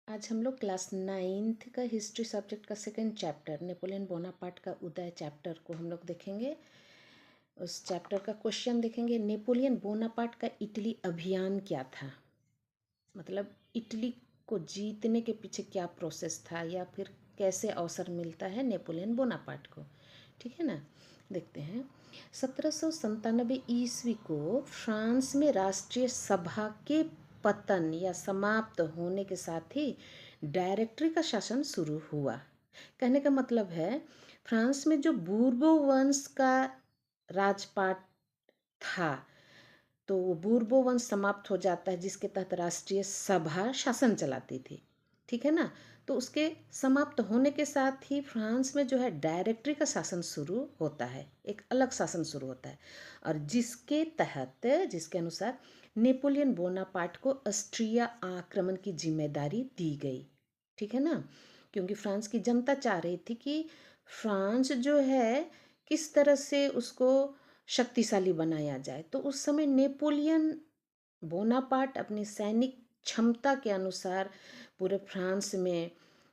आज हम लोग क्लास 9th का हिस्ट्री सब्जेक्ट का सेकंड चैप्टर नेपोलियन बोनापार्ट का उदय चैप्टर को हम लोग देखेंगे। उस चैप्टर का क्वेश्चन देखेंगे, नेपोलियन बोनापार्ट का इटली अभियान क्या था। मतलब इटली को जीतने के पीछे क्या प्रोसेस था या फिर कैसे अवसर मिलता है नेपोलियन बोनापार्ट को। ठीक है ना, देखते हैं। 1797 ईस्वी को फ्रांस में राष्ट्रीय सभा के पतन या समाप्त होने के साथ ही डायरेक्टरी का शासन शुरू हुआ। कहने का मतलब है, फ्रांस में जो बूर्बो वंश का राजपाट था, तो वो बूर्बो वंश समाप्त हो जाता है, जिसके तहत राष्ट्रीय सभा शासन चलाती थी। ठीक है ना, तो उसके समाप्त होने के साथ ही फ्रांस में जो है डायरेक्टरी का शासन शुरू होता है, एक अलग शासन शुरू होता है, और जिसके तहत जिसके अनुसार नेपोलियन बोनापार्ट को ऑस्ट्रिया आक्रमण की जिम्मेदारी दी गई। ठीक है ना, क्योंकि फ्रांस की जनता चाह रही थी कि फ्रांस जो है किस तरह से उसको शक्तिशाली बनाया जाए। तो उस समय नेपोलियन बोनापार्ट अपनी सैनिक क्षमता के अनुसार पूरे फ्रांस में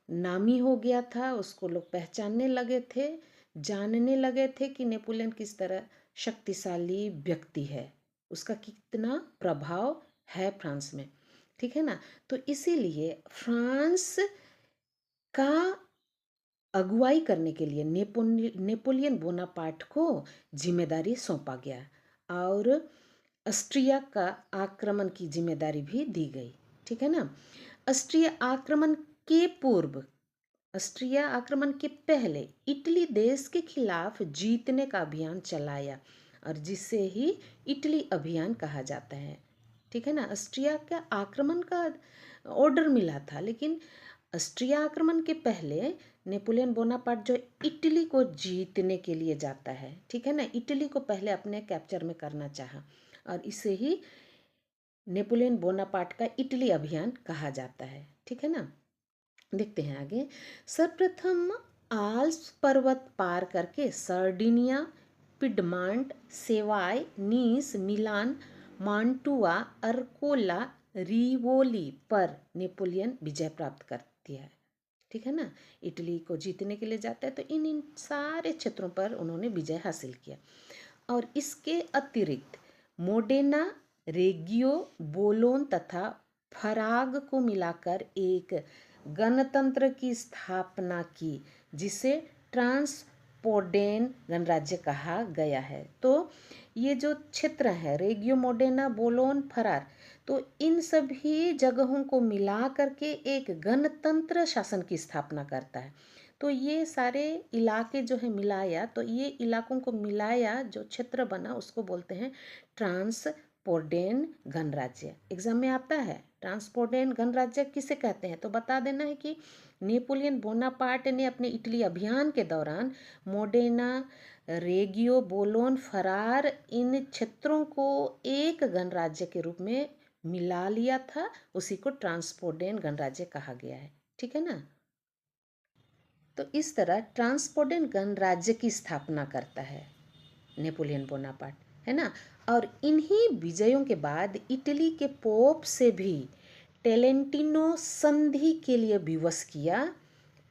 नामी हो गया था। उसको लोग पहचानने लगे थे, जानने लगे थे कि नेपोलियन किस तरह शक्तिशाली व्यक्ति है, उसका कितना प्रभाव है फ्रांस में। ठीक है ना, तो इसीलिए फ्रांस का अगुवाई करने के लिए नेपोलियन बोनापार्ट को जिम्मेदारी सौंपा गया और ऑस्ट्रिया का आक्रमण की जिम्मेदारी भी दी गई। ठीक है ना, ऑस्ट्रिया आक्रमण के पूर्व, ऑस्ट्रिया आक्रमण के पहले इटली देश के खिलाफ जीतने का अभियान चलाया, और जिसे ही इटली अभियान कहा जाता है। ठीक है ना, ऑस्ट्रिया का आक्रमण का ऑर्डर मिला था, लेकिन ऑस्ट्रिया आक्रमण के पहले नेपोलियन बोनापार्ट जो इटली को जीतने के लिए जाता है। ठीक है ना, इटली को पहले अपने कैप्चर में करना चाहा, और इसे ही नेपोलियन बोनापार्ट का इटली अभियान कहा जाता है। ठीक है ना, देखते हैं आगे। सर्वप्रथम आल्प्स पर्वत पार करके सर्डिनिया, पिडमांट, सेवाय, नीस, मिलान, मांटुआ, अर्कोला, रिवोली पर नेपोलियन विजय प्राप्त करती है। ठीक है ना, इटली को जीतने के लिए जाता है, तो इन सारे क्षेत्रों पर उन्होंने विजय हासिल किया। और इसके अतिरिक्त मोडेना, रेगियो, बोलोन तथा फराग को मिलाकर एक गणतंत्र की स्थापना की, जिसे ट्रांसपोर्डेन गणराज्य कहा गया है। तो ये जो क्षेत्र है, रेगियो, मोडेना, बोलोन, फरार, तो इन सभी जगहों को मिला करके एक गणतंत्र शासन की स्थापना करता है। तो ये सारे इलाके जो है मिलाया, तो ये इलाकों को मिलाया जो क्षेत्र बना, उसको बोलते हैं ट्रांसपोर्डेन गणराज्य। एग्जाम में आता है, ट्रांसपोर्डेन गणराज्य किसे कहते हैं, तो बता देना है कि नेपोलियन बोनापार्ट ने अपने इटली अभियान के दौरान मोडेना, रेगियो, बोलोन, फरार, इन क्षेत्रों को एक गणराज्य के रूप में मिला लिया था। उसी को ट्रांसपोर्डेन गणराज्य कहा गया है। ठीक है ना, तो इस तरह ट्रांसपोर्डेन गणराज्य की स्थापना करता है नेपोलियन बोनापार्ट, है ना। और इन्हीं विजयों के बाद इटली के पोप से भी टेलेंटिनो संधि के लिए विवश किया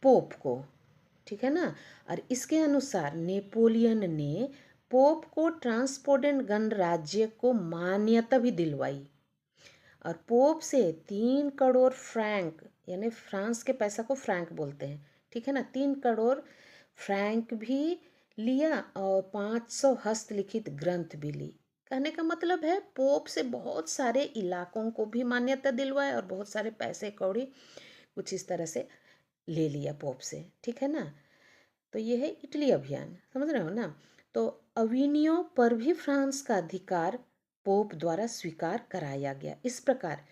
पोप को। ठीक है ना, और इसके अनुसार नेपोलियन ने पोप को ट्रांसपोर्डेन गणराज्य को मान्यता भी दिलवाई, और पोप से 3 करोड़ फ्रैंक, यानी फ्रांस के पैसा को फ्रैंक बोलते हैं। ठीक है ना, 3 करोड़ फ्रैंक भी लिया और 500 हस्तलिखित ग्रंथ भी ली। कहने का मतलब है, पोप से बहुत सारे इलाकों को भी मान्यता दिलवाए और बहुत सारे पैसे कौड़ी कुछ इस तरह से ले लिया पोप से। ठीक है ना, तो ये है इटली अभियान, समझ रहे हो ना। तो अविनियो पर भी फ्रांस का अधिकार पोप द्वारा स्वीकार कराया गया। इस प्रकार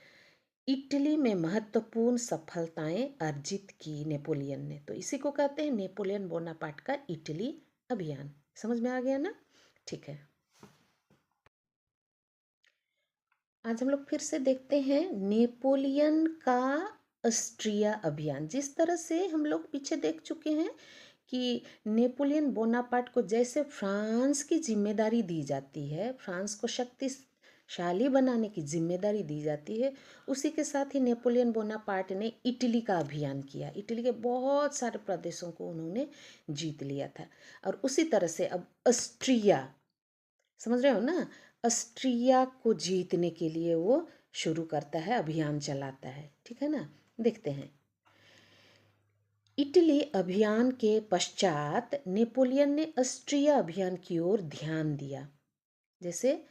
इटली में महत्वपूर्ण सफलताएं अर्जित की नेपोलियन ने। तो इसी को कहते हैं नेपोलियन बोनापार्ट का इटली अभियान। समझ में आ गया ना, ठीक है। आज हम लोग फिर से देखते हैं नेपोलियन का ऑस्ट्रिया अभियान। जिस तरह से हम लोग पीछे देख चुके हैं कि नेपोलियन बोनापार्ट को जैसे फ्रांस की जिम्मेदारी दी जाती है, फ्रांस को शक्तिशाली बनाने की जिम्मेदारी दी जाती है। उसी के साथ ही नेपोलियन बोनापार्ट ने इटली का अभियान किया। इटली के बहुत सारे प्रदेशों को उन्होंने जीत लिया था। और उसी तरह से अब ऑस्ट्रिया, समझ रहे हो ना, ऑस्ट्रिया को जीतने के लिए वो शुरू करता है, अभियान चलाता है। ठीक है ना, देखते हैं। इटली अभियान के पश्चात नेपोलियन ने ऑस्ट्रिया अभियान की ओर ध्यान दिया। जैसे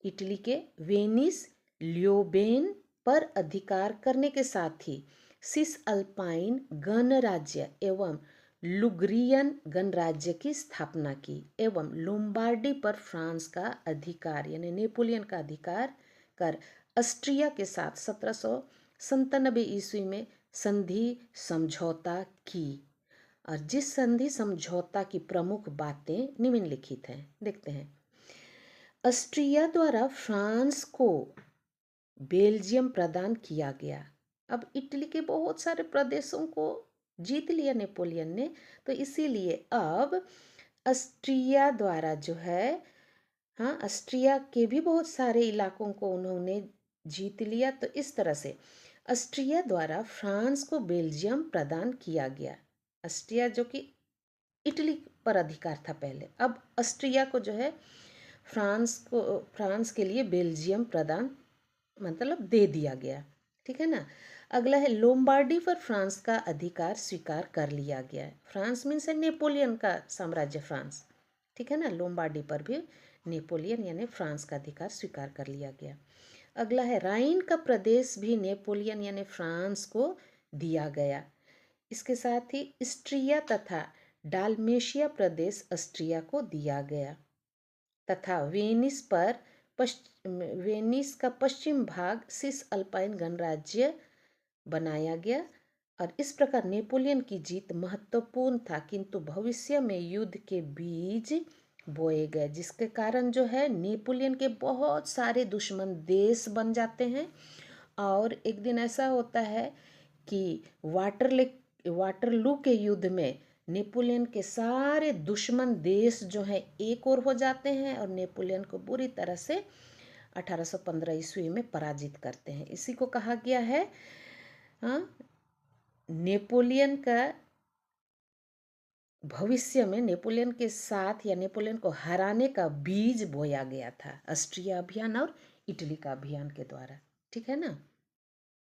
इटली के वेनिस ल्योबेन पर अधिकार करने के साथ ही सिस अल्पाइन गणराज्य एवं लुग्रियन गणराज्य की स्थापना की एवं लोम्बार्डी पर फ्रांस का अधिकार यानी नेपोलियन का अधिकार कर ऑस्ट्रिया के साथ 1797 ईस्वी में संधि समझौता की। और जिस संधि समझौता की प्रमुख बातें निम्नलिखित हैं, देखते हैं। ऑस्ट्रिया द्वारा फ्रांस को बेल्जियम प्रदान किया गया। अब इटली के बहुत सारे प्रदेशों को जीत लिया नेपोलियन ने, तो इसीलिए अब ऑस्ट्रिया द्वारा जो है, हाँ, ऑस्ट्रिया के भी बहुत सारे इलाकों को उन्होंने जीत लिया। तो इस तरह से ऑस्ट्रिया द्वारा फ्रांस को बेल्जियम प्रदान किया गया। ऑस्ट्रिया जो कि इटली पर अधिकार था पहले, अब ऑस्ट्रिया को जो है फ्रांस के लिए बेल्जियम प्रदान मतलब दे दिया गया। ठीक है ना। अगला है लोम्बार्डी पर फ्रांस का अधिकार स्वीकार कर लिया गया है। फ्रांस मीन्स है नेपोलियन का साम्राज्य फ्रांस। ठीक है ना, लोम्बार्डी पर भी नेपोलियन यानी फ्रांस का अधिकार स्वीकार कर लिया गया। अगला है राइन का प्रदेश भी नेपोलियन यानी फ्रांस को दिया गया। इसके साथ ही स्ट्रिया तथा डालमेशिया प्रदेश ऑस्ट्रिया को दिया गया तथा वेनिस का पश्चिम भाग सिस अल्पाइन गणराज्य बनाया गया। और इस प्रकार नेपोलियन की जीत महत्वपूर्ण था, किंतु भविष्य में युद्ध के बीज बोए गए, जिसके कारण जो है नेपोलियन के बहुत सारे दुश्मन देश बन जाते हैं। और एक दिन ऐसा होता है कि वाटरलू के युद्ध में नेपोलियन के सारे दुश्मन देश जो हैं एक ओर हो जाते हैं और नेपोलियन को बुरी तरह से 1815 ईस्वी में पराजित करते हैं। इसी को कहा गया है, हाँ, नेपोलियन का भविष्य में नेपोलियन के साथ या नेपोलियन को हराने का बीज बोया गया था ऑस्ट्रिया अभियान और इटली का अभियान के द्वारा। ठीक है ना।